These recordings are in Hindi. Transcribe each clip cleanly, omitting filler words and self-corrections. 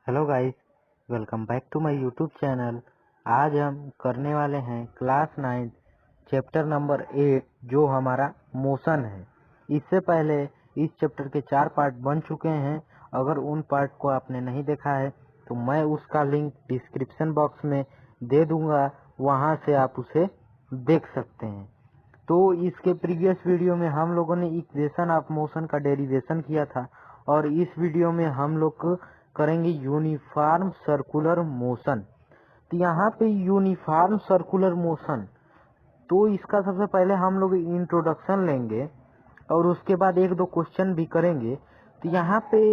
Hello guys, welcome back to my YouTube channel. आज हम करने वाले हैं क्लास 9 चैप्टर नंबर 8 जो हमारा मोशन है। इससे पहले इस चैप्टर के 4 पार्ट बन चुके हैं। अगर उन पार्ट को आपने नहीं देखा है तो मैं उसका लिंक डिस्क्रिप्शन बॉक्स में दे दूंगा, वहां से आप उसे देख सकते हैं। तो इसके प्रीवियस वीडियो में हम लोगों ने इक्वेशन ऑफ मोशन का डेरिवेशन किया था और इस वीडियो में हम लोग करेंगे यूनिफॉर्म सर्कुलर मोशन। तो यहाँ पे यूनिफॉर्म सर्कुलर मोशन, तो इसका सबसे पहले हम लोग इंट्रोडक्शन लेंगे और उसके बाद एक दो क्वेश्चन भी करेंगे। तो यहाँ पे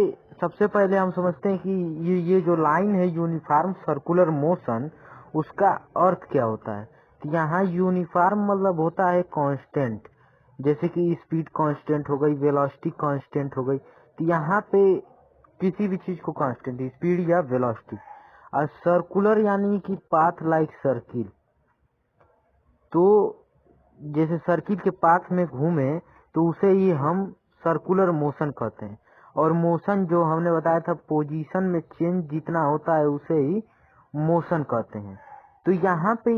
सबसे पहले हम समझते हैं कि ये जो लाइन है यूनिफॉर्म सर्कुलर मोशन, उसका अर्थ क्या होता है। तो यहाँ यूनिफॉर्म मतलब होता है कांस्टेंट, जैसे कि स्पीड कांस्टेंट हो गई, वेलोसिटी कांस्टेंट हो गई। तो यहाँ पे किसी भी चीज को कांस्टेंट, स्पीड या वेलोसिटी। और सर्कुलर यानी कि पाथ लाइक सर्किल, तो जैसे सर्किल के पाथ में घूमे तो उसे ही हम सर्कुलर मोशन कहते हैं। और मोशन जो हमने बताया था, पोजीशन में चेंज जितना होता है उसे ही मोशन कहते हैं। तो यहाँ पे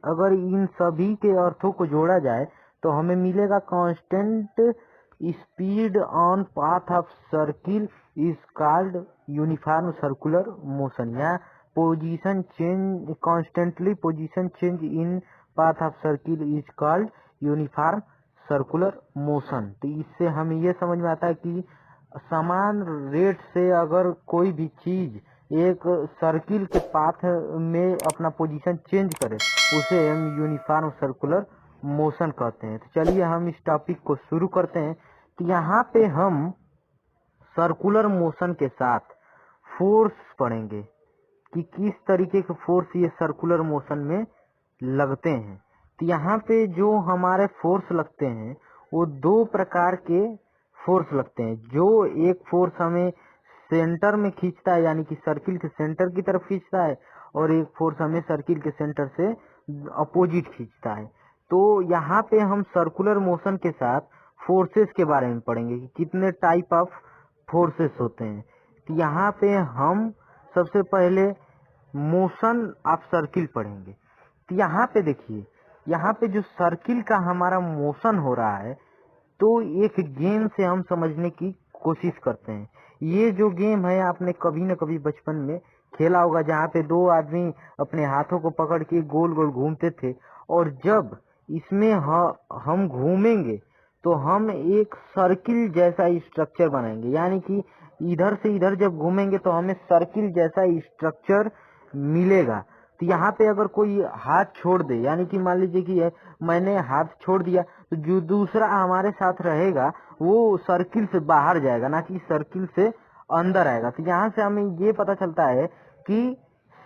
अगर इन सभी के अर्थों को जोड़ा जाए तो हमें मिलेगा constant speed on path of circle is called uniform circular motion, या position change constantly position change in path of circle is called uniform circular motion. तो इससे हमें यह समझ में आता है कि समान रेट से अगर कोई भी चीज एक सर्किल के पाथ में अपना पोजीशन चेंज करे उसे हम यूनिफॉर्म सर्कुलर मोशन कहते हैं। तो चलिए हम इस टॉपिक को शुरू करते हैं। तो यहाँ पे हम सर्कुलर मोशन के साथ फोर्स पढ़ेंगे कि किस तरीके के फोर्स ये सर्कुलर मोशन में लगते हैं। तो यहाँ पे जो हमारे फोर्स लगते हैं वो दो प्रकार के फोर्स लगते हैं। जो एक फोर्स हमें सेंटर में खींचता है, यानी कि सर्किल के सेंटर की तरफ खींचता है, और एक फोर्स हमें सर्किल के सेंटर से अपोजिट खींचता है। तो यहाँ पे हम सर्कुलर मोशन के साथ फोर्सेस के बारे में पढ़ेंगे कि कितने टाइप ऑफ फोर्सेस होते हैं। तो यहाँ पे हम सबसे पहले मोशन ऑफ सर्किल पढ़ेंगे। तो यहाँ पे देखिए, यहाँ पे जो सर्किल का हमारा मोशन हो रहा है, तो एक गेम से हम समझने की कोशिश करते हैं। ये जो गेम है आपने कभी न कभी बचपन में खेला होगा, जहाँ पे दो आदमी अपने हाथों को पकड़ के गोल गोल घूमते थे, और जब इसमें हम घूमेंगे तो हम एक सर्किल जैसा स्ट्रक्चर बनाएंगे, यानी कि इधर से इधर जब घूमेंगे तो हमें सर्किल जैसा स्ट्रक्चर मिलेगा। तो यहाँ पे अगर कोई हाथ छोड़ दे, यानी कि मान लीजिए कि मैंने हाथ छोड़ दिया, तो जो दूसरा हमारे साथ रहेगा वो सर्किल से बाहर जाएगा, ना कि सर्किल से अंदर आएगा। तो यहाँ से हमें ये पता चलता है कि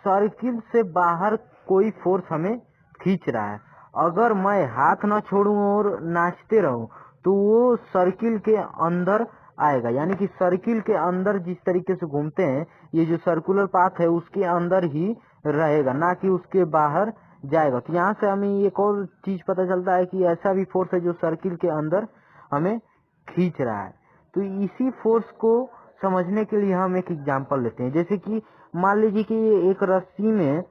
सर्किल से बाहर कोई फोर्स हमें खींच रहा है। अगर मैं हाथ न छोड़ूं और नाचते रहूं तो वो सर्किल के अंदर आएगा, यानी कि सर्किल के अंदर जिस तरीके से घूमते हैं, ये जो सर्कुलर पाथ है उसके अंदर ही रहेगा, ना कि उसके बाहर जाएगा। तो यहाँ से हमें एक और चीज पता चलता है कि ऐसा भी फोर्स है जो सर्किल के अंदर हमें खींच रहा है। तो इसी फोर्स को समझने के लिए हम एक एग्जांपल लेते हैं। जैसे कि मान लीजिए कि एक रस्सी में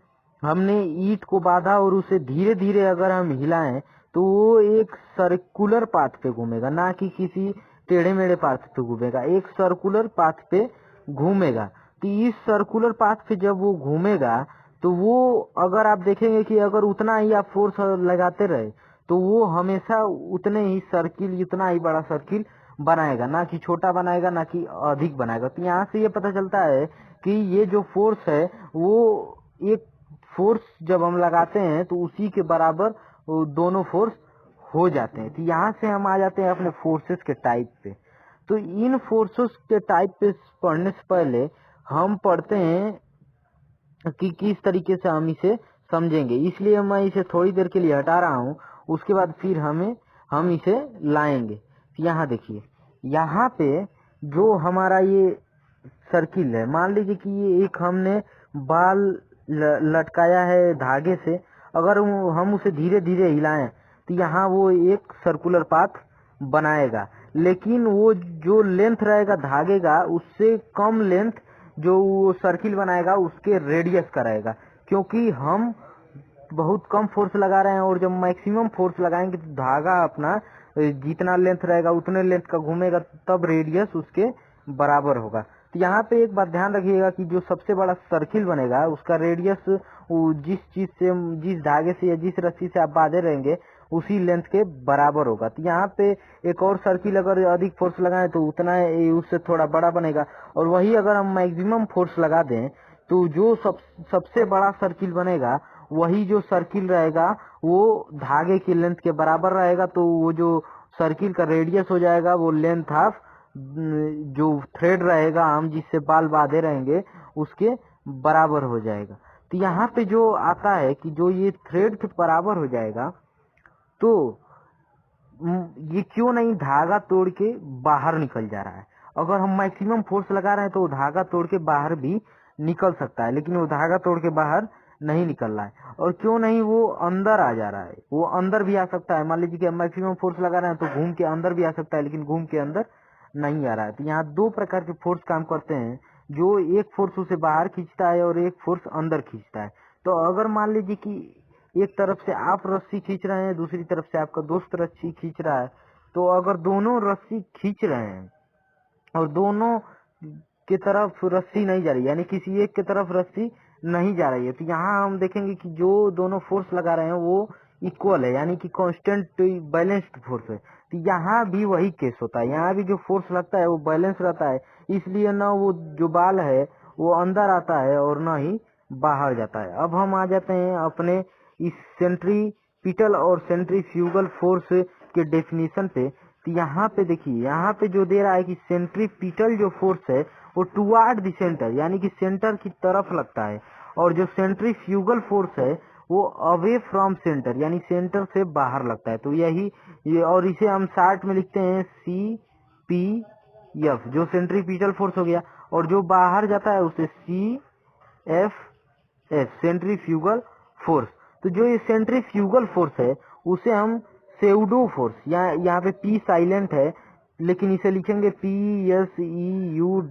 हमने ईंट को बांधा और उसे धीरे धीरे अगर हम हिलाएं तो वो एक सर्कुलर पाथ पे घूमेगा, ना कि किसी टेढ़े मेढ़े पाथ पे घूमेगा, एक सर्कुलर पाथ पे घूमेगा। तो इस सर्कुलर पाथ पे जब वो घूमेगा तो वो, अगर आप देखेंगे कि अगर उतना ही आप फोर्स लगाते रहे तो वो हमेशा उतने ही सर्किल, उतना ही बड़ा सर्किल बनाएगा, ना कि छोटा बनाएगा, ना कि अधिक बनाएगा। तो यहाँ से ये पता चलता है कि ये जो फोर्स है वो एक फोर्स जब हम लगाते हैं तो उसी के बराबर दोनों फोर्स हो जाते हैं। तो यहाँ से हम आ जाते हैं अपने फोर्सेस के टाइप पे। तो इन फोर्सेस के टाइप पे पढ़ने से पहले हम पढ़ते हैं कि किस तरीके से हम इसे समझेंगे, इसलिए मैं इसे थोड़ी देर के लिए हटा रहा हूँ, उसके बाद फिर हम इसे लाएंगे। यहाँ देखिए, यहाँ पे जो हमारा ये सर्किल है, मान लीजिए कि ये एक हमने बाल लटकाया है धागे से, अगर हम उसे धीरे धीरे हिलाएं तो यहाँ वो एक सर्कुलर पाथ बनाएगा, लेकिन वो जो लेंथ रहेगा धागे का उससे कम लेंथ जो वो सर्किल बनाएगा उसके रेडियस का रहेगा, क्योंकि हम बहुत कम फोर्स लगा रहे हैं और जब मैक्सिमम फोर्स लगाएंगे तो धागा अपना जितना लेंथ रहेगा उतने लेंथ का घूमेगा, तब रेडियस उसके बराबर होगा। तो यहाँ पे एक बात ध्यान रखिएगा कि जो सबसे बड़ा सर्किल बनेगा उसका रेडियस जिस चीज से, जिस धागे से या जिस रस्सी से आप बांधे रहेंगे उसी लेंथ के बराबर होगा। तो यहाँ पे एक और सर्किल अगर अधिक फोर्स लगाएं तो उतना उससे थोड़ा बड़ा बनेगा, और वही अगर हम मैक्सिमम फोर्स लगा दें तो जो सबसे बड़ा सर्किल बनेगा वही जो सर्किल रहेगा वो धागे की लेंथ के बराबर रहेगा। तो वो जो सर्किल का रेडियस हो जाएगा वो लेंथ ऑफ जो थ्रेड रहेगा हम जिससे बाल बांधे रहेंगे उसके बराबर हो जाएगा। तो यहाँ पे जो आता है कि जो ये थ्रेड के बराबर हो जाएगा, तो ये क्यों नहीं धागा तोड़ के बाहर निकल जा रहा है। अगर हम मैक्सिमम फोर्स लगा रहे हैं तो धागा तोड़ के बाहर भी निकल सकता है, लेकिन वो धागा तोड़ के बाहर नहीं निकल रहा है। और क्यों नहीं, वो अंदर आ जा रहा है, वो अंदर भी आ सकता है। मान लीजिए कि हम मैक्सिमम फोर्स लगा रहे हैं तो घूम के अंदर भी आ सकता है, लेकिन घूम के अंदर नहीं आ रहा है। तो यहाँ दो प्रकार के फोर्स काम करते हैं, जो एक फोर्स उसे बाहर खींचता है और एक फोर्स अंदर खींचता है। तो अगर मान लीजिए कि एक तरफ से आप रस्सी खींच रहे हैं, दूसरी तरफ से आपका दोस्त रस्सी खींच रहा है, तो अगर दोनों रस्सी खींच रहे हैं और दोनों की तरफ रस्सी नहीं जा रही, यानी किसी एक की तरफ रस्सी नहीं जा रही है, तो यहाँ हम देखेंगे कि जो दोनों फोर्स लगा रहे हैं वो इक्वल है, यानी कि कांस्टेंट बैलेंस्ड फोर्स है। तो यहाँ भी वही केस होता है, यहाँ भी जो फोर्स लगता है वो बैलेंस रहता है, इसलिए न वो जो बाल है वो अंदर आता है और न ही बाहर जाता है। अब हम आ जाते हैं अपने इस सेंट्रीपिटल और सेंट्रीफ्यूगल फोर्स के डेफिनेशन पे। तो यहाँ पे देखिए, यहाँ पे जो दे रहा है कि सेंट्रीपिटल जो फोर्स है वो टुवार्ड द सेंटर, यानी कि सेंटर की तरफ लगता है, और जो सेंट्रीफ्यूगल फोर्स है वो अवे फ्रॉम सेंटर, यानी सेंटर से बाहर लगता है। तो ये और इसे हम शार्ट में लिखते हैं CPF, जो सेंट्रीपिटल फोर्स हो गया, और जो बाहर जाता है उसे CFS, सेंट्रीफ्यूगल फोर्स। तो जो ये सेंट्रीफ्यूगल फोर्स है उसे हम सेउडो फोर्स, यहाँ पे P साइलेंट है लेकिन इसे लिखेंगे PSEUDO,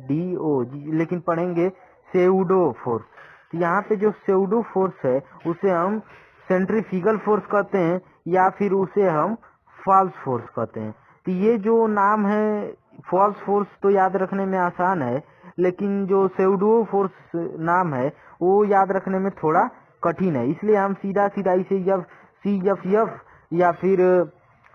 लेकिन पढ़ेंगे सेउडो फोर्स। तो यहाँ पे जो सेउडो फोर्स है उसे हम सेंट्रीफ्यूगल फोर्स कहते हैं, या फिर उसे हम फॉल्स फोर्स कहते हैं। तो ये जो नाम है फॉल्स फोर्स तो याद रखने में आसान है, लेकिन जो सेउडो फोर्स नाम है वो याद रखने में थोड़ा कठिन है, इसलिए हम सीधा सीधा इसे CFF या फिर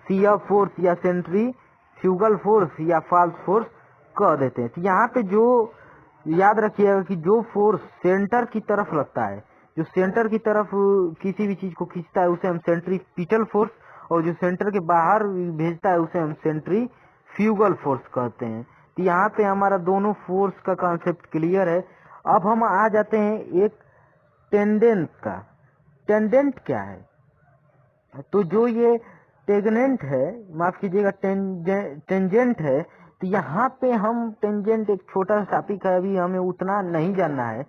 CF फोर्स या सेंट्रीफ्यूगल फोर्स या फॉल्स फोर्स कह देते हैं। तो यहाँ पे जो याद रखिएगा कि जो फोर्स सेंटर की तरफ लगता है, जो सेंटर की तरफ किसी भी चीज को खींचता है उसे हम सेंट्रीपिटल फोर्स, और जो सेंटर के बाहर भेजता है उसे हम सेंट्रीफ्यूगल फोर्स कहते हैं। तो यहाँ पे हमारा दोनों फोर्स का कॉन्सेप्ट क्लियर है। अब हम आ जाते हैं एक टेंडेंट का। टेंडेंट क्या है? तो जो ये टेंजेंट है, माफ कीजिएगा टेंजेंट है, तो यहाँ पे हम टेंजेंट एक छोटा सा टॉपिक है, अभी हमें उतना नहीं जानना है।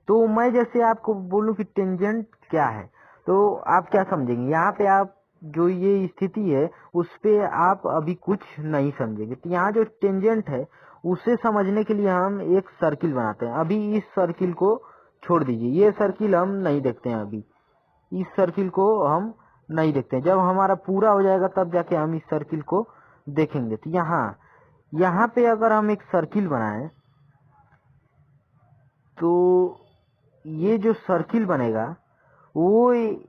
तो मैं जैसे आपको बोलूं कि टेंजेंट क्या है तो आप क्या समझेंगे, यहाँ पे आप जो ये स्थिति है उस पे आप अभी कुछ नहीं समझेंगे। तो यहाँ जो टेंजेंट है उसे समझने के लिए हम एक सर्किल बनाते हैं। अभी इस सर्किल को छोड़ दीजिए, ये सर्किल हम नहीं देखते हैं, अभी इस सर्किल को हम नहीं देखते हैं। जब हमारा पूरा हो जाएगा तब जाके हम इस सर्किल को देखेंगे। तो यहाँ पे अगर हम एक सर्किल बनाएं तो ये जो सर्किल बनेगा वो एक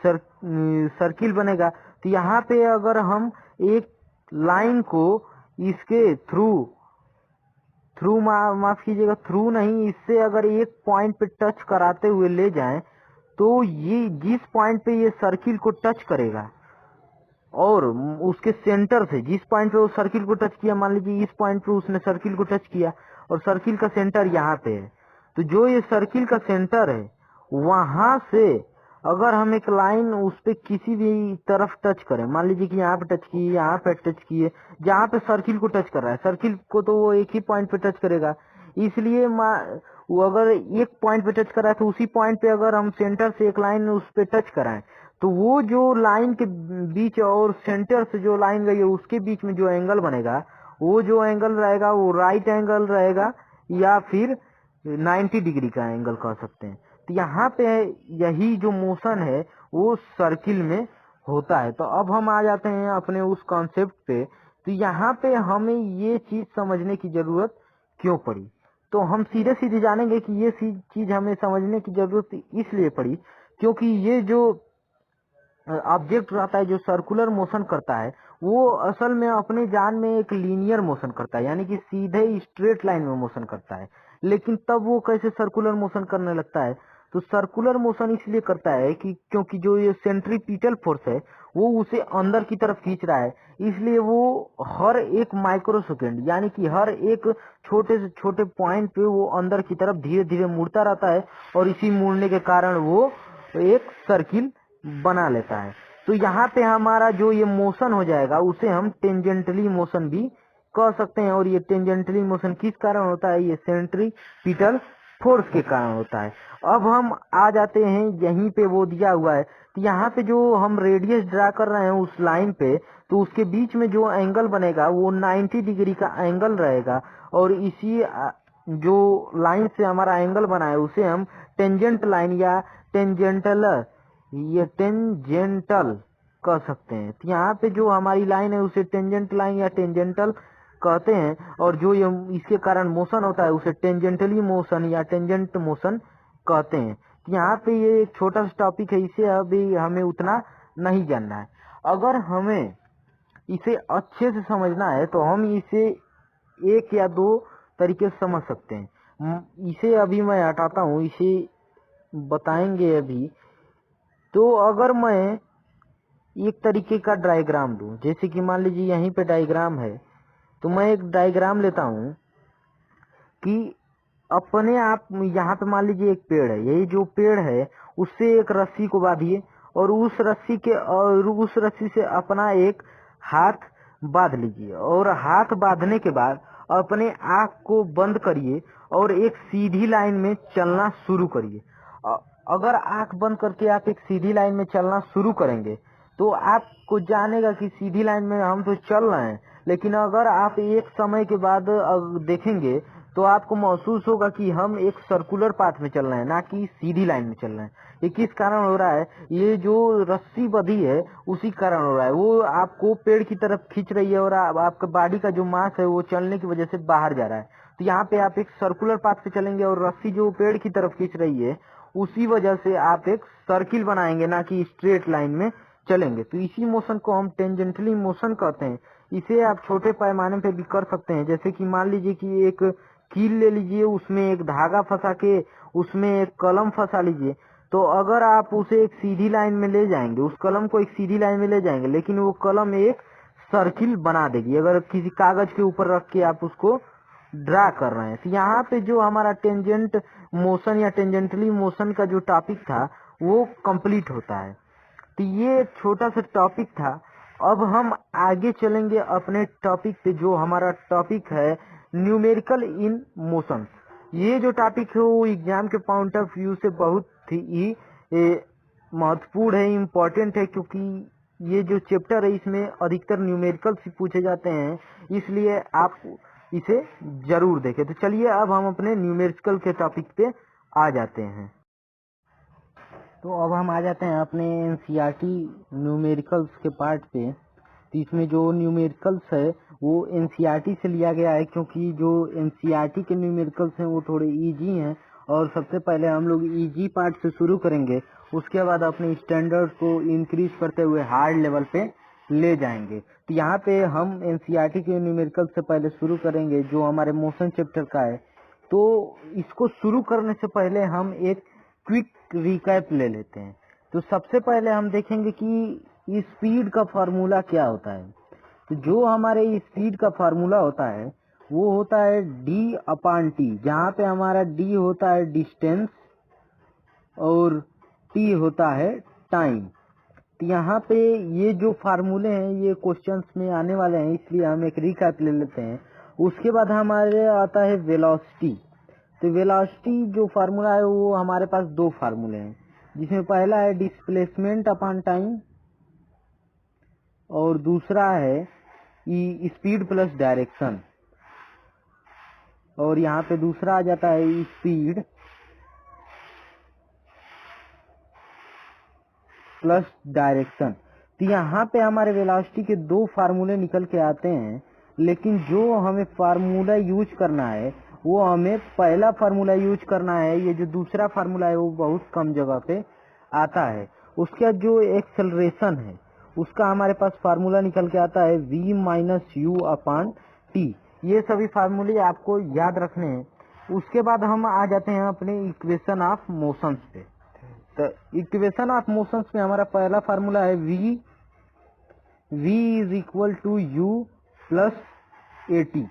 सर्किल बनेगा। तो यहाँ पे अगर हम एक लाइन को इसके थ्रू माफ कीजिएगा थ्रू नहीं, इससे अगर एक पॉइंट पे टच कराते हुए ले जाएं तो ये जिस पॉइंट पे ये सर्किल को टच करेगा और उसके सेंटर से जिस पॉइंट पे वो सर्किल को टच किया, मान लीजिए इस पॉइंट पे उसने सर्किल को टच किया और सर्किल का सेंटर यहाँ पे है, तो जो ये सर्किल का सेंटर है वहां से अगर हम एक लाइन उस पे किसी भी तरफ टच करें, मान लीजिए कि यहाँ पे टच किए, यहाँ पे टच किए, जहाँ पे सर्किल को टच कर रहा है, सर्किल को तो वो एक ही पॉइंट पे टच करेगा, इसलिए वो अगर एक पॉइंट पे टच कर रहा है तो उसी पॉइंट पे अगर हम सेंटर से एक लाइन उस पे टच कराएं तो वो जो लाइन के बीच और सेंटर से जो लाइन गई है उसके बीच में जो एंगल बनेगा वो जो एंगल रहेगा वो राइट एंगल रहेगा या फिर 90 डिग्री का एंगल कह सकते हैं। तो यहाँ पे यही जो मोशन है वो सर्किल में होता है। तो अब हम आ जाते हैं अपने उस कॉन्सेप्ट पे। तो यहाँ पे हमें ये चीज समझने की जरूरत क्यों पड़ी, तो हम सीधे सीधे जानेंगे कि ये चीज हमें समझने की जरूरत इसलिए पड़ी क्योंकि ये जो ऑब्जेक्ट रहता है जो सर्कुलर मोशन करता है वो असल में अपने जान में एक लीनियर मोशन करता है, यानी कि सीधे स्ट्रेट लाइन में मोशन करता है। लेकिन तब वो कैसे सर्कुलर मोशन करने लगता है, तो सर्कुलर मोशन इसलिए करता है कि क्योंकि जो ये सेंट्रीपिटल फोर्स है वो उसे अंदर की तरफ खींच रहा है, इसलिए वो हर एक माइक्रोसेकंड यानी कि हर एक छोटे से छोटे पॉइंट पे वो अंदर की तरफ धीरे धीरे मुड़ता रहता है और इसी मुड़ने के कारण वो एक सर्किल बना लेता है। तो यहाँ पे हमारा जो ये मोशन हो जाएगा उसे हम टेंजेंटली मोशन भी कह सकते हैं। और ये टेंजेंटली मोशन किस कारण होता है, ये सेंट्रीपिटल फोर्स के कारण होता है। अब हम आ जाते हैं यहीं पे वो दिया हुआ है, तो यहाँ पे जो हम रेडियस ड्रा कर रहे हैं उस लाइन पे, तो उसके बीच में जो एंगल बनेगा वो 90 डिग्री का एंगल रहेगा। और इसी जो लाइन से हमारा एंगल बना है उसे हम टेंजेंट लाइन या टेंजेंटल कह सकते हैं। तो यहाँ पे जो हमारी लाइन है उसे टेंजेंट लाइन या टेंजेंटल कहते हैं, और जो ये इसके कारण मोशन होता है उसे टेंजेंटली मोशन या टेंजेंट मोशन कहते हैं। तो यहाँ पे ये एक छोटा सा टॉपिक है, इसे अभी हमें उतना नहीं जानना है। अगर हमें इसे अच्छे से समझना है तो हम इसे एक या दो तरीके से समझ सकते हैं। इसे अभी मैं हटाता हूँ, इसे बताएंगे अभी। तो अगर मैं एक तरीके का डायग्राम दूं, जैसे कि मान लीजिए यहीं पे डायग्राम है, तो मैं एक डायग्राम लेता हूं कि अपने आप यहाँ पे मान लीजिए एक पेड़ है, यही जो पेड़ है उससे एक रस्सी को बांधिए और उस रस्सी से अपना एक हाथ बांध लीजिए और हाथ बांधने के बाद अपने आँख को बंद करिए और एक सीधी लाइन में चलना शुरू करिए। अगर आँख बंद करके आप एक सीधी लाइन में चलना शुरू करेंगे तो आपको जानेगा कि सीधी लाइन में हम तो चल रहे हैं, लेकिन अगर आप एक समय के बाद देखेंगे तो आपको महसूस होगा कि हम एक सर्कुलर पाथ में चल रहे हैं, ना कि सीधी लाइन में चल रहे हैं। ये किस कारण हो रहा है, ये जो रस्सी बंधी है उसी कारण हो रहा है। वो आपको पेड़ की तरफ खींच रही है और आपका बॉडी का जो मास है वो चलने की वजह से बाहर जा रहा है। तो यहाँ पे आप एक सर्कुलर पाथ पे चलेंगे और रस्सी जो पेड़ की तरफ खींच रही है उसी वजह से आप एक सर्किल बनाएंगे, ना कि स्ट्रेट लाइन में चलेंगे। तो इसी मोशन को हम टेंजेंटली मोशन कहते हैं। इसे आप छोटे पैमाने पे भी कर सकते हैं, जैसे कि मान लीजिए कि एक कील ले लीजिए, उसमें एक धागा फंसा के उसमें एक कलम फंसा लीजिए। तो अगर आप उसे एक सीधी लाइन में ले जाएंगे, उस कलम को एक सीधी लाइन में ले जाएंगे, लेकिन वो कलम एक सर्किल बना देगी अगर किसी कागज के ऊपर रख के आप उसको ड्रा कर रहे हैं। तो यहाँ पे जो हमारा टेंजेंट मोशन या टेंजेंटली मोशन का जो टॉपिक था वो कंप्लीट होता है। तो ये छोटा सा टॉपिक था। अब हम आगे चलेंगे अपने टॉपिक पे, जो हमारा टॉपिक है न्यूमेरिकल इन मोशन। ये जो टॉपिक है वो एग्जाम के पॉइंट ऑफ व्यू से बहुत ही महत्वपूर्ण है, इम्पोर्टेंट है, क्योंकि ये जो चैप्टर है इसमें अधिकतर न्यूमेरिकल से पूछे जाते हैं, इसलिए आप इसे जरूर देखें। तो चलिए अब हम अपने न्यूमेरिकल के टॉपिक पे आ जाते हैं। तो अब हम आ जाते हैं अपने एनसीईआरटी न्यूमेरिकल्स के पार्ट पे। तो इसमें जो न्यूमेरिकल्स है वो एनसीईआरटी से लिया गया है, क्योंकि जो एनसीईआरटी के न्यूमेरिकल्स हैं वो थोड़े इजी हैं। और सबसे पहले हम लोग इजी पार्ट से शुरू करेंगे, उसके बाद अपने स्टैंडर्ड को इंक्रीज करते हुए हार्ड लेवल पे ले जाएंगे। तो यहाँ पे हम एनसीईआरटी के न्यूमेरिकल से पहले शुरू करेंगे जो हमारे मोशन चैप्टर का है। तो इसको शुरू करने से पहले हम एक क्विक रिकैप ले लेते हैं। तो सबसे पहले हम देखेंगे कि स्पीड का फार्मूला क्या होता है। तो जो हमारे स्पीड का फार्मूला होता है वो होता है d/t, जहाँ पे हमारा d होता है डिस्टेंस और t होता है टाइम। तो यहाँ पे ये जो फार्मूले हैं ये क्वेश्चंस में आने वाले हैं, इसलिए हम एक रिकैप ले लेते हैं। उसके बाद हमारे आता है वेलोसिटी। तो वेलोसिटी जो फार्मूला है वो हमारे पास दो फार्मूले हैं, जिसमें पहला है डिस्प्लेसमेंट अपॉन टाइम और दूसरा है स्पीड प्लस डायरेक्शन, और यहाँ पे दूसरा आ जाता है स्पीड प्लस डायरेक्शन। तो यहाँ पे हमारे वेलोसिटी के दो फार्मूले निकल के आते हैं, लेकिन जो हमें फार्मूला यूज करना है वो हमें पहला फार्मूला यूज करना है। ये जो दूसरा फार्मूला है वो बहुत कम जगह पे आता है। उसका जो एक्सेलरेशन है उसका हमारे पास फार्मूला निकल के आता है v minus u upon T. ये सभी फार्मूले आपको याद रखने हैं। उसके बाद हम आ जाते हैं अपने इक्वेशन ऑफ मोशंस पे। तो इक्वेशन ऑफ मोशंस में हमारा पहला फार्मूला है v is equal to u plus a t.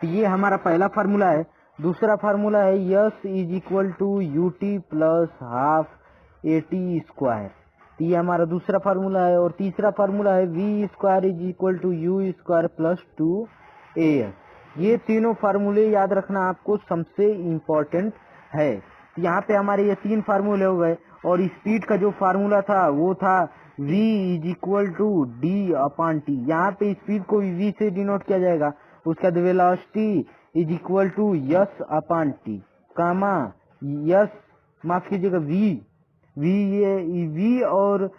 तो ये हमारा पहला फार्मूला है। दूसरा फार्मूला है s is equal to u t plus half a t square. तो ये हमारा दूसरा फार्मूला है। और तीसरा फार्मूला है v square is equal to u square plus 2as। ये तीनों फार्मूले याद रखना आपको सबसे इम्पोर्टेंट है। यहाँ पे हमारे ये तीन फार्मूले हो गए। और स्पीड का जो फार्मूला था वो था v is equal to d upon t. यहाँ पे स्पीड को v से डिनोट किया जाएगा। उसका velocity is equal to s upon t comma s, माफ कीजिएगा v और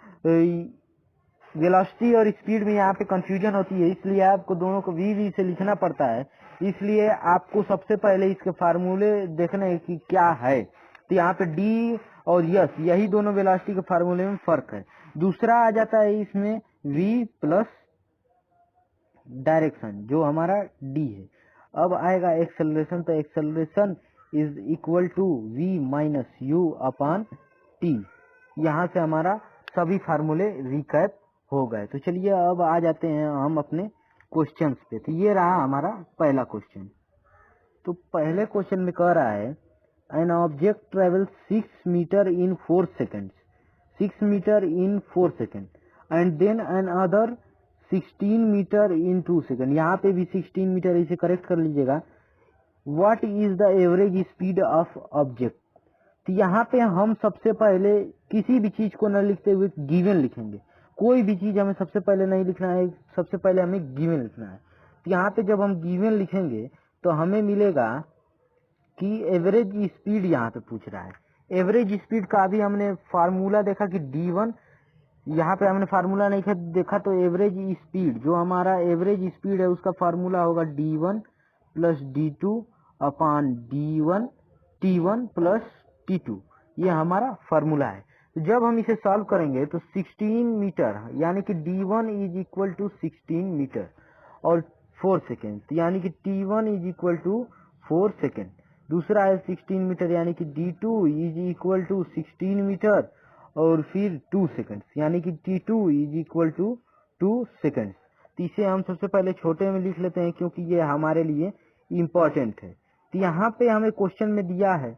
वेलोसिटी और स्पीड में यहाँ पे कंफ्यूजन होती है, इसलिए आपको दोनों को v से लिखना पड़ता है। इसलिए आपको सबसे पहले इसके फार्मूले देखने हैं कि क्या है। तो यहाँ पे d और यस यही दोनों वेलोसिटी के फार्मूले में फर्क है। दूसरा आ जाता है इसमें v प्लस डायरेक्शन जो हमारा d है। अब आएगा एक्सेलरेशन। तो acceleration is equal to v minus u upon t. यहाँ से हमारा सभी फार्मूले रिकैप हो गए। तो चलिए अब आ जाते हैं हम अपने क्वेश्चंस पे। तो ये रहा हमारा पहला क्वेश्चन। तो पहले क्वेश्चन में कह रहा है an object travels 6 meter in 4 second, 6 meter in 4 second and then another 16 meter in 2 second. यहाँ पे भी 16 मीटर, इसे करेक्ट कर लीजिएगा। What is the average speed of object. तो यहाँ पे हम सबसे पहले किसी भी चीज को न लिखते हुए गिवन लिखेंगे। कोई भी चीज हमें सबसे पहले नहीं लिखना है, सबसे पहले हमें गिवन लिखना है। तो यहाँ पे जब हम गिवन लिखेंगे तो हमें मिलेगा कि एवरेज स्पीड यहाँ पे पूछ रहा है। एवरेज स्पीड का भी हमने फार्मूला देखा कि d1, यहाँ पे हमने फार्मूला नहीं देखा। तो एवरेज स्पीड जो हमारा एवरेज स्पीड है उसका फार्मूला होगा d1 plus d2 upon d1 t1 plus t2। ये हमारा फार्मूला है। तो जब हम इसे सॉल्व करेंगे तो 16 मीटर यानी कि d1 is equal to 16 metre और 4 सेकेंड, यानी कि t1 is equal to 4 second. दूसरा है 16 मीटर यानी कि d2 is equal to 16 metre और फिर 2 सेकेंड, यानी कि t2 is equal to 2 second. तो इसे हम सबसे पहले छोटे में लिख लेते हैं क्योंकि ये हमारे लिए इम्पोर्टेंट है। तो यहाँ पे हमें क्वेश्चन में दिया है,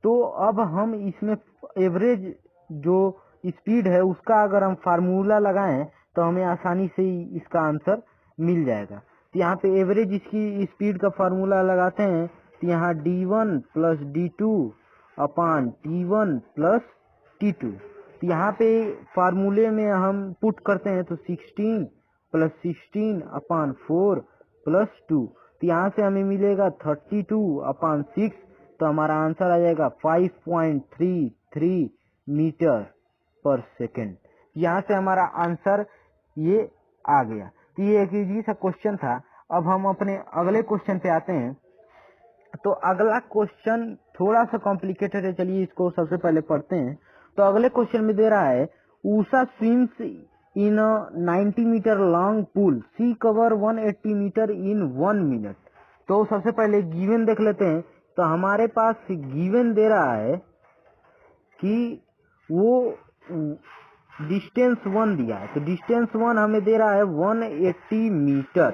तो अब हम इसमें एवरेज जो स्पीड है उसका अगर हम फार्मूला लगाएं तो हमें आसानी से ही इसका आंसर मिल जाएगा। तो यहाँ पे एवरेज इसकी स्पीड का फार्मूला लगाते हैं। तो यहाँ d1 plus d2 upon t1 plus t2। तो यहाँ पे फार्मूले में हम पुट करते हैं तो 16 प्लस 16 अपॉन 4 प्लस 2। तो यहाँ से हमें मिलेगा 32 अपॉन 6। तो हमारा आंसर आ जाएगा 5.33 मीटर पर सेकेंड। यहाँ से हमारा आंसर ये आ गया। तो ये एक इजी सा क्वेश्चन था। अब हम अपने अगले क्वेश्चन पे आते हैं। तो अगला क्वेश्चन थोड़ा सा कॉम्प्लिकेटेड है, चलिए इसको सबसे पहले पढ़ते हैं। तो अगले क्वेश्चन में दे रहा है Usha swims in 90 metre long pool, she cover 180 metre in 1 minute. तो सबसे पहले गिवन देख लेते हैं। तो हमारे पास गिवन दे रहा है कि वो डिस्टेंस 1 दिया है। तो डिस्टेंस 1 हमें दे रहा है 180 मीटर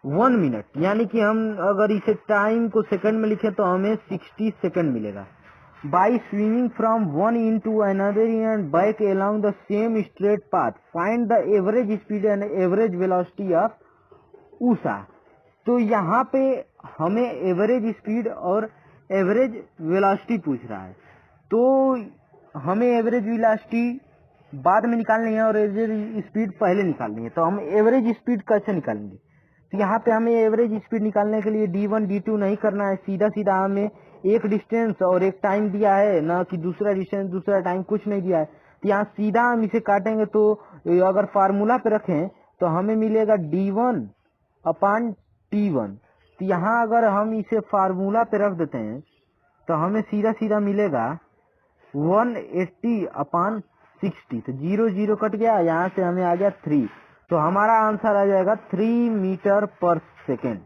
1 मिनट, यानी कि हम अगर इसे टाइम को सेकंड में लिखें तो हमें 60 सेकंड मिलेगा। By swimming from one end to another end back along the same straight path find the average speed and average velocity of Usha. तो यहाँ पे हमें एवरेज स्पीड और एवरेज वेलोसिटी पूछ रहा है। तो हमें एवरेज वेलोसिटी बाद में निकालनी है और एवरेज स्पीड पहले निकालनी है। तो हम एवरेज स्पीड कैसे निकालेंगे? तो यहाँ पे हमें एवरेज स्पीड निकालने के लिए D1 D2 नहीं करना है, सीधा सीधा हमें एक डिस्टेंस और एक टाइम दिया है, ना कि दूसरा डिस्टेंस दूसरा टाइम, कुछ नहीं दिया है। तो यहाँ सीधा हम इसे काटेंगे। तो अगर फार्मूला पे रखें तो हमें मिलेगा D1 अपान T1। तो यहाँ अगर हम इसे फार्मूला पे रख देते हैं तो हमें सीधा सीधा मिलेगा 180 अपान 60। तो 0 0 कट गया, यहाँ से हमें आ गया 3। तो हमारा आंसर आ जाएगा 3 मीटर पर सेकेंड।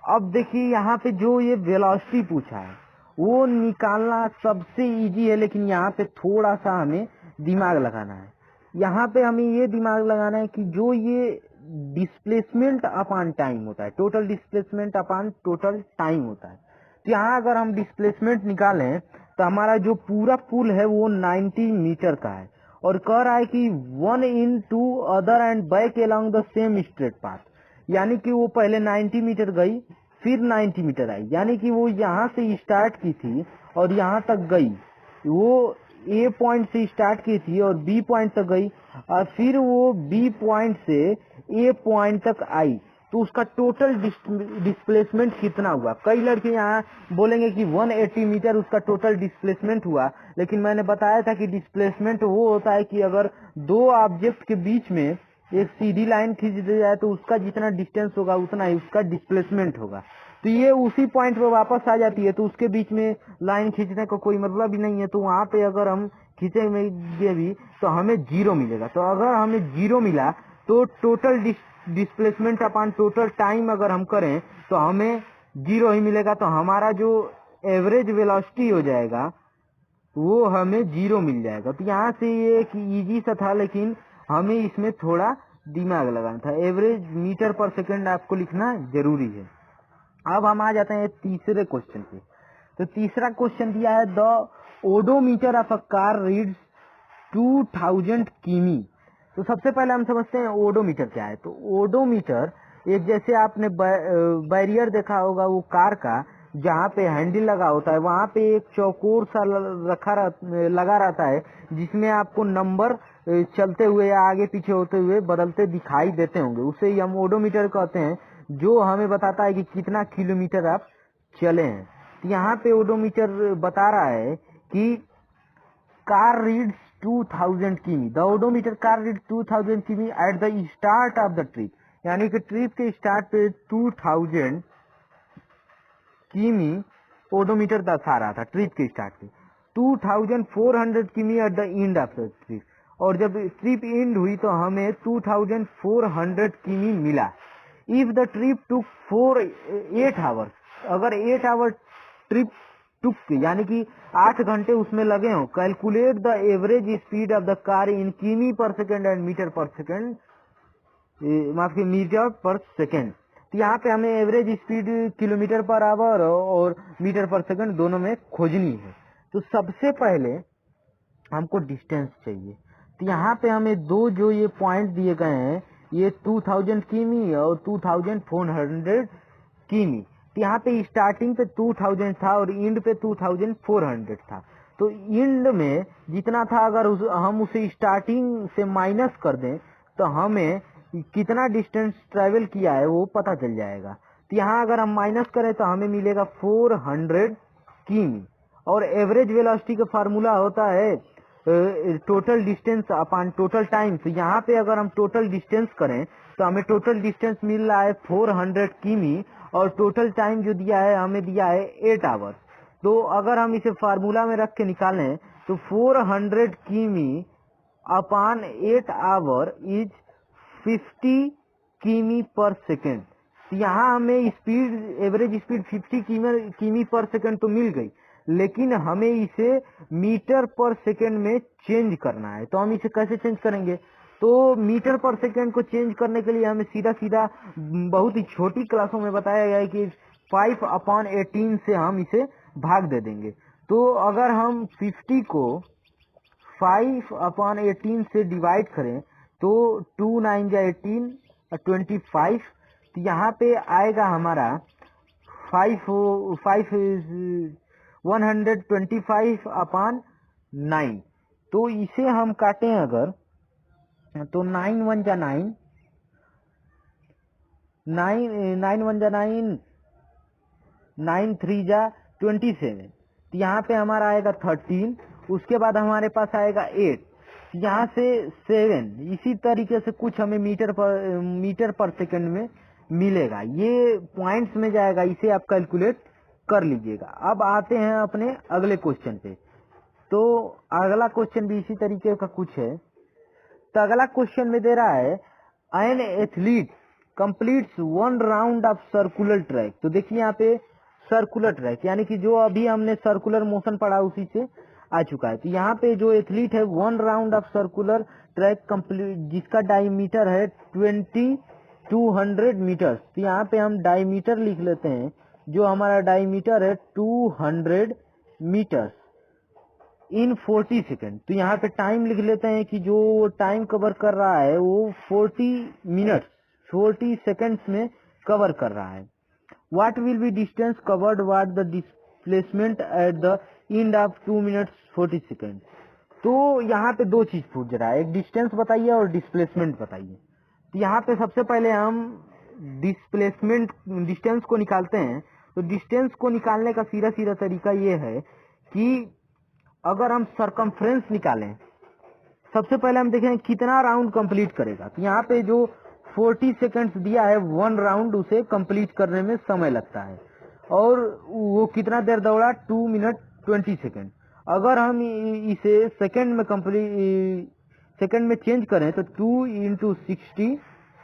अब देखिए यहाँ पे जो ये वेलोसिटी पूछा है वो निकालना सबसे इजी है, लेकिन यहाँ पे थोड़ा सा हमें दिमाग लगाना है। यहाँ पे हमें ये दिमाग लगाना है कि जो ये डिस्प्लेसमेंट अपान टाइम होता है, टोटल डिस्प्लेसमेंट अपान टोटल टाइम होता है। तो यहाँ अगर हम डिस्प्लेसमेंट निकालें तो हमारा जो पूरा पुल है वो 90 मीटर का है, और कह रहा है कि 1 इन 2 other and back along the same straight path. यानी कि वो पहले 90 मीटर गई, फिर 90 मीटर आई, यानी कि वो यहाँ से स्टार्ट की थी और यहाँ तक गई। वो ए पॉइंट से स्टार्ट की थी और बी पॉइंट तक गई, और फिर वो बी पॉइंट से ए पॉइंट तक आई। तो उसका टोटल डिस्प्लेसमेंट कितना हुआ? कई लड़के यहाँ बोलेंगे कि 180 मीटर उसका टोटल डिस्प्लेसमेंट हुआ, लेकिन मैंने बताया था कि डिस्प्लेसमेंट वो होता है कि अगर दो ऑब्जेक्ट के बीच में एक सीधी लाइन खींच दी जाए तो उसका जितना डिस्टेंस होगा उतना ही उसका डिस्प्लेसमेंट होगा। तो ये उसी पॉइंट पे वापस आ जाती है, तो उसके बीच में लाइन खींचने का कोई मतलब ही नहीं है। तो वहां पे अगर हम खींचेंगे भी तो हमें 0 मिलेगा। तो अगर हमें 0 मिला तो total displacement upon total time अगर हम करें तो हमें 0 ही मिलेगा। तो हमारा जो एवरेज वेलोसिटी हो जाएगा वो हमें 0 मिल जाएगा। तो यहाँ से ये एक इजी सा था, लेकिन हमें इसमें थोड़ा दिमाग लगाना था। एवरेज मीटर पर सेकंड आपको लिखना जरूरी है। अब हम आ जाते हैं तीसरे क्वेश्चन पे। तो तीसरा क्वेश्चन दिया है the odometer of a car reads 2000 किमी। तो सबसे पहले हम समझते हैं ओडोमीटर क्या है। तो ओडोमीटर एक, जैसे आपने बैरियर देखा होगा वो कार का, जहाँ पे हैंडल लगा होता है वहां पे एक चौकोर सा लगा रहता है, जिसमें आपको नंबर चलते हुए या आगे पीछे होते हुए बदलते दिखाई देते होंगे। उसे ही हम ओडोमीटर कहते हैं, जो हमें बताता है कि कितना किलोमीटर आप चले हैं। तो यहाँ पे ओडोमीटर बता रहा है कि कार रीड्स 2000 किमी। द ओडोमीटर कार रीड्स 2000 किमी at the start of the trip. यानी कि ट्रिप के स्टार्ट पे 2000 किमी ओडोमीटर दर्शा रहा था ट्रिप के स्टार्ट पे। 2400 किमी at the end of the trip, और जब ट्रिप एंड हुई तो हमें 2400 किमी मिला। If the trip took 8 hours, अगर 8 आवर ट्रिप टुक यानी कि 8 घंटे उसमें लगे हों, calculate the average speed of the car in किमी पर second and metre per second, माफ कीजिए मीटर पर सेकेंड। तो यहाँ पे हमें average speed kilometre per hour और मीटर पर सेकेंड दोनों में खोजनी है। तो सबसे पहले हमको डिस्टेंस चाहिए। तो यहाँ पे हमें दो जो ये पॉइंट दिए गए हैं, ये 2000 किमी और 2400 किमी। तो यहाँ पे स्टार्टिंग पे 2000 था और एंड पे 2400 था। तो एंड में जितना था अगर हम उसे स्टार्टिंग से माइनस कर दें तो हमें कितना डिस्टेंस ट्रेवल किया है वो पता चल जाएगा। तो यहाँ अगर हम माइनस करें तो हमें मिलेगा 400 किमी। और एवरेज वेलोसिटी का फार्मूला होता है total distance upon total time. तो यहाँ पे अगर हम टोटल डिस्टेंस करें तो हमें टोटल डिस्टेंस मिल रहा है 400 किमी, और टोटल टाइम जो दिया है हमें दिया है 8 आवर्स। तो अगर हम इसे फार्मूला में रख के निकालें तो 400 किमी अपॉन 8 आवर इज 50 किमी पर सेकेंड। यहाँ हमें स्पीड, एवरेज स्पीड 50 किमी पर सेकेंड तो मिल गई, लेकिन हमें इसे मीटर पर सेकेंड में चेंज करना है। तो हम इसे कैसे चेंज करेंगे? तो मीटर पर सेकेंड को चेंज करने के लिए हमें सीधा सीधा बहुत ही छोटी क्लासों में बताया गया है कि 5/18 से हम इसे भाग दे देंगे। तो अगर हम 50 को 5/18 से डिवाइड करें तो 2 9 जा 18 और 25। तो यहाँ पे आएगा हमारा 125/9। तो इसे हम काटें अगर, तो 9 1 जा 9, 9 1 जा 9, 9 3 जा 27, तो यहाँ पे हमारा आएगा 13, उसके बाद हमारे पास आएगा 8, यहाँ से 7, इसी तरीके से कुछ हमें मीटर पर सेकंड में मिलेगा। ये पॉइंट्स में जाएगा, इसे आप कैलकुलेट कर लीजिएगा। अब आते हैं अपने अगले क्वेश्चन पे। तो अगला क्वेश्चन भी इसी तरीके का कुछ है। तो अगला क्वेश्चन में दे रहा है an athlete completes 1 round of circular track. तो देखिए यहाँ पे सर्कुलर ट्रैक यानी कि जो अभी हमने सर्कुलर मोशन पढ़ा उसी से आ चुका है। तो यहाँ पे जो एथलीट है 1 round of circular track complete, जिसका डायमीटर है 2200 मीटर। तो यहाँ पे हम डायमीटर लिख लेते हैं, जो हमारा डायमीटर है 200 मीटर इन 40 सेकेंड। तो यहाँ पे टाइम लिख लेते हैं कि जो टाइम कवर कर रहा है वो 40 मिनट 40 सेकेंड्स में कवर कर रहा है। What will be distance covered? What the displacement at the end of 2 minutes 40 seconds? तो यहाँ पे दो चीज पूछ रहा है, एक डिस्टेंस बताइए और डिस्प्लेसमेंट बताइए। तो यहाँ पे सबसे पहले हम डिस्टेंस को निकालते हैं। तो डिस्टेंस को निकालने का सीधा सीधा तरीका ये है कि अगर हम सरकमफ्रेंस निकालें, सबसे पहले हम देखें कितना राउंड कंप्लीट करेगा। तो यहाँ पे जो 40 सेकंड्स दिया है 1 राउंड, उसे कंप्लीट करने में समय लगता है, और वो कितना देर दौड़ा 2 मिनट 20 सेकंड। अगर हम इसे सेकंड में चेंज करें तो 2 × 60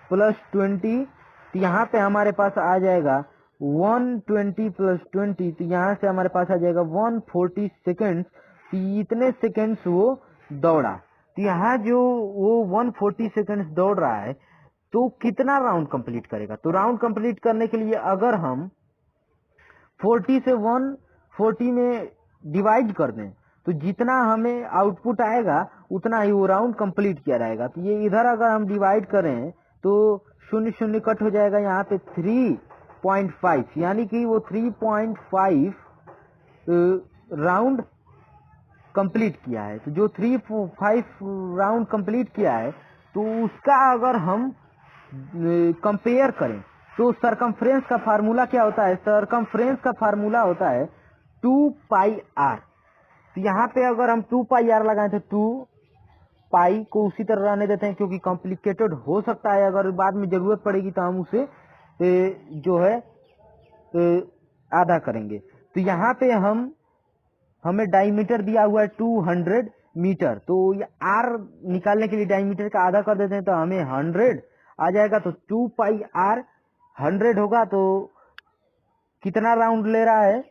+ 20, तो यहाँ पे हमारे पास आ जाएगा 120 + 20, तो यहाँ से हमारे पास आ जाएगा 140 सेकंड्स। इतने सेकंड्स वो दौड़ा। तो यहाँ जो वो 140 सेकंड्स दौड़ रहा है, तो कितना राउंड कंप्लीट करेगा। तो राउंड कंप्लीट करने के लिए अगर हम 40 से 140 में डिवाइड कर दें, तो जितना हमें आउटपुट आएगा उतना ही वो राउंड कंप्लीट किया जाएगा। तो ये इधर अगर हम डिवाइड करें तो 0 0 कट हो जाएगा, यहाँ पे 3.5, यानी कि वो 3.5 राउंड कंप्लीट किया है। तो जो 3.5 राउंड कंप्लीट किया है, तो उसका अगर हम कंपेयर करें तो सरकमफ्रेंस का फार्मूला क्या होता है। सरकमफ्रेंस का फार्मूला होता है 2πr। तो यहाँ पे अगर हम 2πr लगाएं तो 2π को उसी तरह रहने देते हैं, क्योंकि कॉम्प्लिकेटेड हो सकता है, अगर बाद में जरूरत पड़ेगी तो हम उसे जो है आधा करेंगे। तो यहाँ पे हमें डायमीटर दिया हुआ है 200 मीटर, तो ये r निकालने के लिए डायमीटर का आधा कर देते हैं, तो हमें 100 आ जाएगा। तो 2πr 100 होगा, तो कितना राउंड ले रहा है,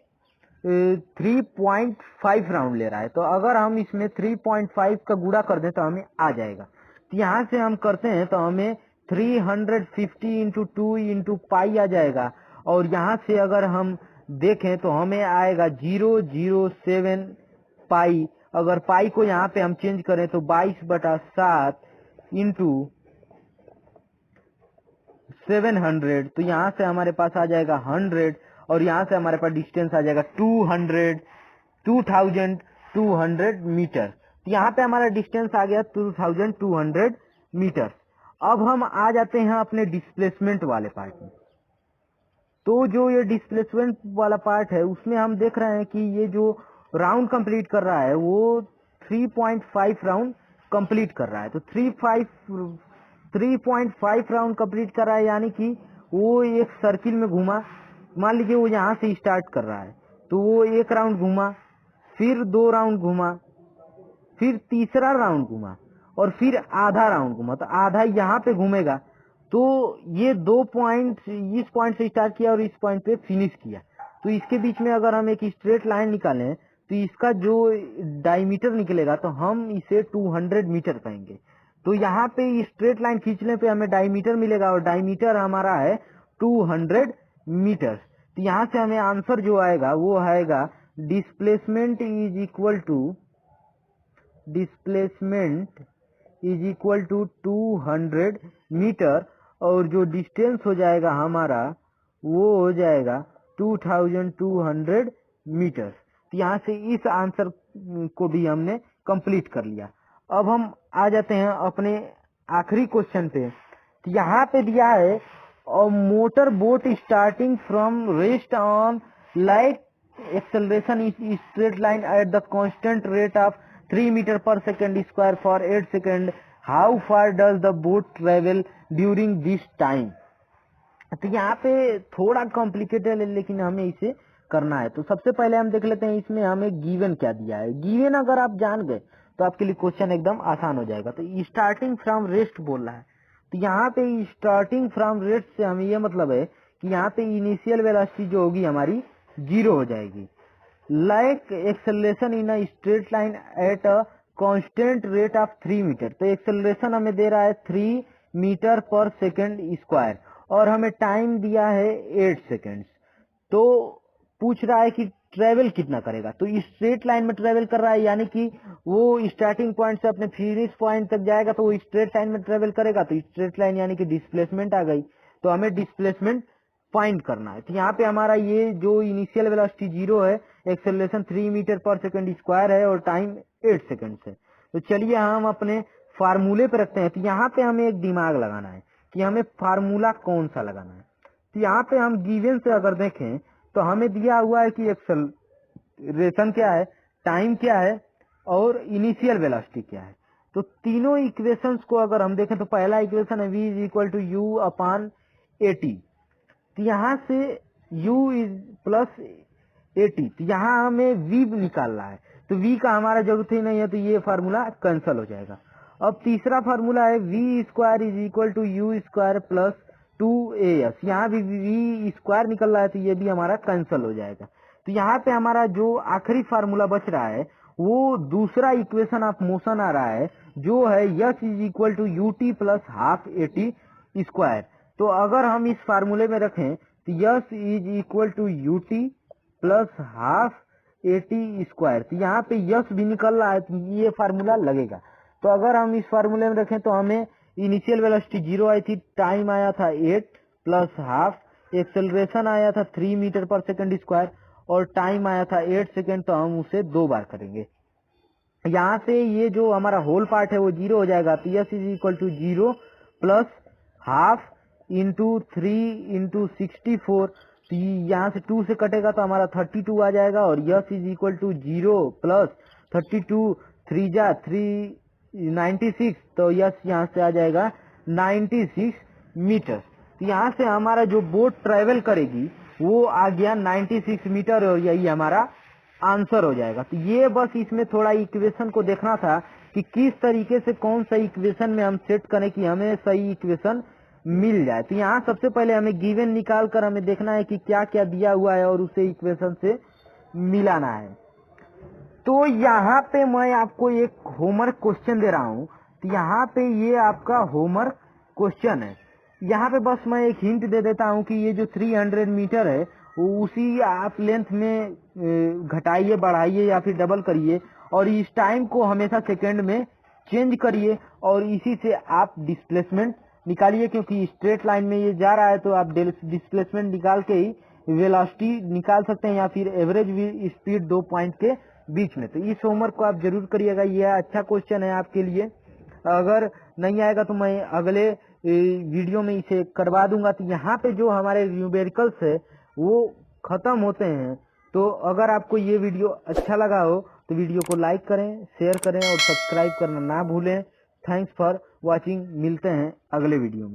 3.5 राउंड ले रहा है। तो अगर हम इसमें 3.5 का गुणा कर दें तो हमें आ जाएगा। तो यहाँ से हम करते हैं तो हमें 350 × 2 × पाई आ जाएगा, और यहाँ से अगर हम देखें तो हमें आएगा 007 पाई। अगर पाई को यहाँ पे हम चेंज करें तो 22/7 × 700, तो यहाँ से हमारे पास आ जाएगा 100, और यहाँ से हमारे पास डिस्टेंस आ जाएगा 2200 मीटर। तो यहाँ पे हमारा डिस्टेंस आ गया 2200 मीटर। अब हम आ जाते हैं अपने डिस्प्लेसमेंट वाले पार्ट में। तो जो ये डिस्प्लेसमेंट वाला पार्ट है, उसमें हम देख रहे हैं कि ये जो राउंड कंप्लीट कर रहा है वो 3.5 राउंड कंप्लीट कर रहा है। तो 3.5 राउंड कंप्लीट कर रहा है, यानी कि वो एक सर्किल में घूमा। मान लीजिए वो यहाँ से स्टार्ट कर रहा है, तो वो 1 राउंड घूमा, फिर 2 राउंड घूमा, फिर तीसरा राउंड घूमा, और फिर आधा राउंड घूमा। तो आधा यहाँ पे घूमेगा। तो ये 2 पॉइंट, इस पॉइंट से स्टार्ट किया और इस पॉइंट पे फिनिश किया। तो इसके बीच में अगर हम एक स्ट्रेट लाइन निकालें तो इसका जो डायमीटर निकलेगा तो हम इसे 200 मीटर कहेंगे। तो यहाँ पे स्ट्रेट लाइन खींचने पे हमें डायमीटर मिलेगा, और डायमीटर हमारा है 200 मीटर। तो यहाँ से हमें आंसर जो आएगा वो आएगा displacement is equal to 200 meter, और जो डिस्टेंस हो जाएगा हमारा वो हो जाएगा 2200 मीटर। तो यहाँ से इस आंसर को भी हमने कंप्लीट कर लिया। अब हम आ जाते हैं अपने आखिरी क्वेश्चन पे। तो यहाँ पे दिया है और motor boat starting from rest on like acceleration is straight line at the constant rate of 3 metre per second square for 8 second, how far does the boat travel during this time. तो यहाँ पे थोड़ा कॉम्प्लिकेटेड है लेकिन हमें इसे करना है। तो सबसे पहले हम देख लेते हैं इसमें हमें गिवन क्या दिया है। गिवन अगर आप जान गए तो आपके लिए क्वेश्चन एकदम आसान हो जाएगा। तो स्टार्टिंग फ्रॉम रेस्ट बोल रहा है, तो यहाँ पे स्टार्टिंग फ्रॉम रेस्ट से हमें ये मतलब है कि यहाँ पे इनिशियल वेलोसिटी जो होगी हमारी 0 हो जाएगी। Like acceleration in a straight line at a constant rate of 3 meter. तो एक्सेलरेशन हमें दे रहा है 3 मीटर पर सेकेंड स्क्वायर और हमें टाइम दिया है 8 सेकेंड्स। तो पूछ रहा है कि ट्रेवल कितना करेगा। तो इस स्ट्रेट लाइन में ट्रेवल कर रहा है, यानी कि वो स्टार्टिंग पॉइंट से अपने फिनिश पॉइंट तक जाएगा तो वो स्ट्रेट लाइन में ट्रेवल करेगा। तो स्ट्रेट लाइन यानी कि डिस्प्लेसमेंट आ गई, तो हमें डिस्प्लेसमेंट फाइंड करना है। तो यहाँ पे हमारा ये जो इनिशियल वेलोसिटी 0 है, acceleration 3 metre per second square है और टाइम 8 सेकेंड है। तो चलिए हम अपने फार्मूले पे रखते हैं। तो यहाँ पे हमें एक दिमाग लगाना है कि हमें फार्मूला कौन सा लगाना है। तो यहाँ पे हम गिवन से अगर देखें तो हमें दिया हुआ है कि एक्सेलरेशन क्या है, टाइम क्या है और इनिशियल वेलोसिटी क्या है। तो तीनों इक्वेशंस को अगर हम देखें तो पहला इक्वेशन है v is equal to u upon 80। तो यहाँ से u इज प्लस 80, तो यहाँ हमें v निकालना है। तो v का हमारा जरूरत ही नहीं है, तो ये फार्मूला कैंसिल हो जाएगा। अब तीसरा फार्मूला है v square is equal to u square plus 2as। यहाँ भी v स्क्वायर निकल रहा है तो ये भी हमारा कैंसिल हो जाएगा। तो यहाँ पे हमारा जो आखिरी फार्मूला बच रहा है वो दूसरा इक्वेशन ऑफ मोशन आ रहा है, जो है s is equal to u t plus half 80 square. तो अगर हम इस फार्मूले में रखें तो s is equal to u t plus half 80 square. तो यहाँ पे यस भी निकल रहा है तो ये फार्मूला लगेगा। तो अगर हम इस फार्मूले में रखें तो हमें इनिशियल वेलोसिटी 0 आई थी, टाइम आया था 8 प्लस हाफ, एक्सेलरेशन आया था 3 मीटर पर सेकेंड स्क्वायर और टाइम आया था 8 सेकेंड। तो हम उसे 2 बार करेंगे। यहाँ से ये जो हमारा होल पार्ट है वो 0 हो जाएगा। तो s is equal to 0 plus half into 3 into 64। तो यहाँ से 2 से कटेगा तो हमारा 32 आ जाएगा और s is equal to 0 plus 32 3 जा 3 96। तो यस यहाँ से आ जाएगा 96 मीटर। तो यहाँ से हमारा जो बोट ट्रेवल करेगी वो आ गया 96 मीटर और यही हमारा आंसर हो जाएगा। तो ये बस इसमें थोड़ा इक्वेशन को देखना था कि किस तरीके से कौन सा इक्वेशन में हम सेट करें कि हमें सही इक्वेशन मिल जाए। तो यहाँ सबसे पहले हमें गिवन निकाल कर हमें देखना है कि क्या क्या दिया हुआ है और उसे इक्वेशन से मिलाना है। तो यहाँ पे मैं आपको एक होमवर्क क्वेश्चन दे रहा हूँ। तो यहाँ पे ये आपका होमवर्क क्वेश्चन है। यहाँ पे बस मैं एक हिंट दे देता हूँ कि ये जो 300 मीटर है वो उसी आप लेंथ में घटाइए, बढ़ाइए या फिर डबल करिए और इस टाइम को हमेशा सेकंड में चेंज करिए और इसी से आप डिस्प्लेसमेंट निकालिए, क्योंकि स्ट्रेट लाइन में ये जा रहा है तो आप डिस्प्लेसमेंट निकाल के ही वेलोसिटी निकाल सकते हैं या फिर एवरेज स्पीड 2 पॉइंट के बीच में। तो इस होमवर्क को आप जरूर करिएगा, यह अच्छा क्वेश्चन है आपके लिए। अगर नहीं आएगा तो मैं अगले वीडियो में इसे करवा दूंगा। तो यहाँ पे जो हमारे न्यूमेरिकल्स है वो खत्म होते हैं। तो अगर आपको ये वीडियो अच्छा लगा हो तो वीडियो को लाइक करें, शेयर करें और सब्सक्राइब करना ना भूलें। Thanks for watching. मिलते हैं अगले वीडियो में।